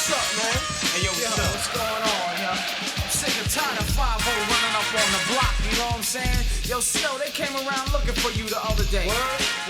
what's up, man? Hey, yo, what's up? What's going on, yo? I'm sick and tired of 5-0 running up on the block, you know what I'm saying? Yo, Snow, they came around looking for you the other day.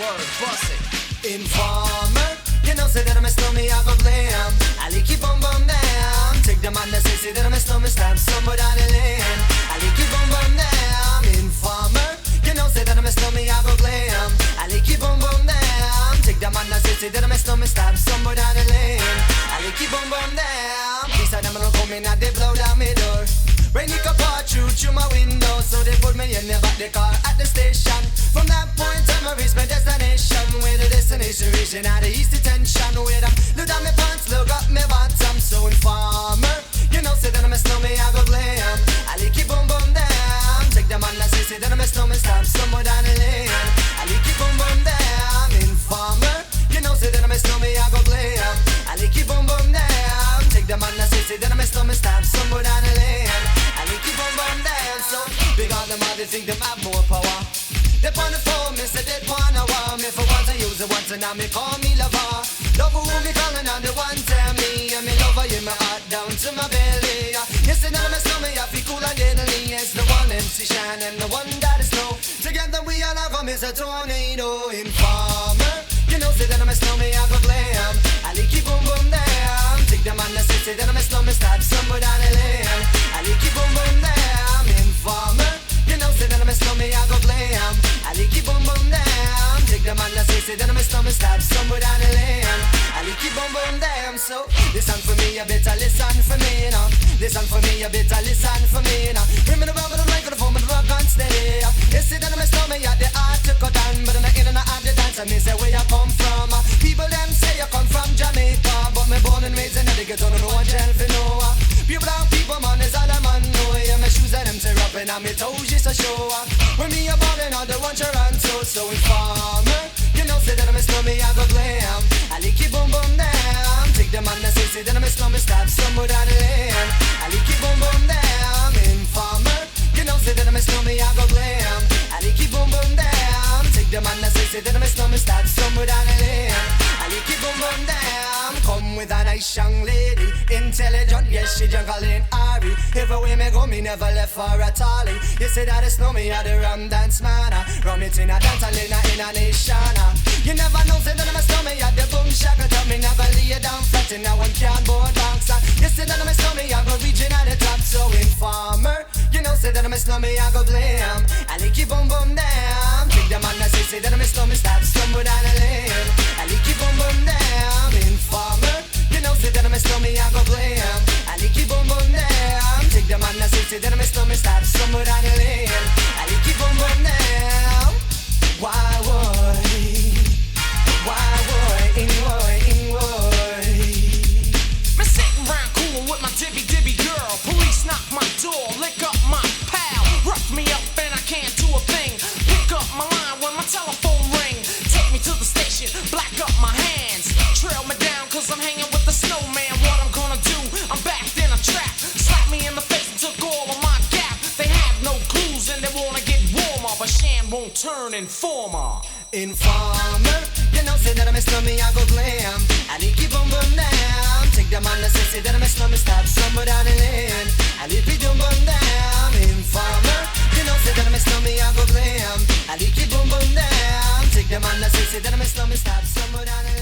Word, bust it. Informer, you know, say that I'm a snowman, I go blame. Ali keep on bum down. Take the man that say that I'm a snowman, stab somebody down the lane. Ali keep on bum down. Informer, you know, say that I'm a snowman, I go blame. Ali keep on bum down. Take the man that say that I'm a snowman, stab somebody down the lane. Ali keep on bum down. These are them gonna come in and they blow down my door. Rain it can pour through my window, so they put me in the back the car at the station. From that point on, I reach my destination. Where the destination region out of east detention. Where I look down my pants, look up my bottom. So informer, you know, say that I'm a snowman, I go blame. Ali keep on bum down. Take the man that say that I'm a snowman, stab somewhere down the lane. Ali keep on bum down. Informer, you know, say that I'm a snowman, I go blame. Ali keep on bum down. Take the man that say that I'm a snowman, stab somewhere down the lane. Ali keep on bum down. So big on them, they think them have more power. They on the phone, me say they wanna war me. For once I use it once and now me call me lover. Lover who me calling on the one tell me. And me lover in my heart down to my belly. Yes, and I'm a stomach, I feel cool and deadly. It's the one MC Shine and the one that is snow. Together we all have is a tornado. Informer, you know, say that I'm a snowman, I go blame. Ali keep on boom down. Take the man that say that I'm a snowman, stab somewhere down the lane. Ali keep on boom down. Informer, you know, say that I'm a snowman, I go blame. Ali keep on boom down. Take the man that say that I'm a snowman, stab somewhere down the lane. Ali keep on boom down. So listen for me, you better listen for me now. Listen for me, you better listen for me now. Bring me the rubber, the microphone, but the rock on steady. You see that I'm a snowman, yeah, the art to cut down, but I'm not in and out the dance. I mean, say where you come from. People them say you come from Jamaica, but me born and raised in the ghetto, don't know what jail for no. Pure brown people, man, is all a man know. Yeah, my shoes and them tear up and my toes just a show. When me a ballin' on the one Toronto, so informer, you know, say that I'm a snowman, I go blame. Ali keep on bum down. Take the man that say that I'm a snowman, stab somewhere down the lane. Ali keep on bum down. Informer, you know, say that I'm a snowman, I go blame. Ali keep on bum down. Take the man that say that I'm a snowman, stab somewhere down the lane. Ali keep on bum down. Come with a nice young lady, intelligent, yes, she juggling Ari. Everywhere me go, me never left for a tally. You say that it's no me, I the rum dance man. Rum it in a dance, I in a nation. You never know, say that I'm a snowman, I the boom shaka. Tell me never lay down flat in a one cardboard box. You say that I'm a snowman, I go reaching at the top. So informer, you know, say that I'm a snowman, I go blame. Ali keep on boom down. Take the man that say that I'm a snowman, stab somewhere down the lane. Ali keep on boom down. Informer, you know, say that I'm a snowman, I go blame. Ali keep on boom down. Take the man that say that I'm a snowman, stab somewhere down the lane. Ali keep on boom down. Why would? Me sitting round coolin' with my dibby girl. Police knock my door, lick up my pal. Rough me up and I can't do a thing. Pick up my line when my telephone ring. Take me to the station, black up my hands. Trail me down cause I'm hanging with the snowman. What I'm gonna do, I'm backed in a trap. Slap me in the face and took all of my gap. They have no clues and they wanna get warmer, but Shan won't turn informer. Informer, you know, say that I'm a snowman, I go blame. Ali keep on bum down. Take the man that say that I'm a snowman, stab somewhere down the lane. Ali keep on bum down. Informer, you know, say that I'm a snowman, I go blame. Ali keep on bum down. Take the man that say that I'm a snowman, stab somewhere down the lane.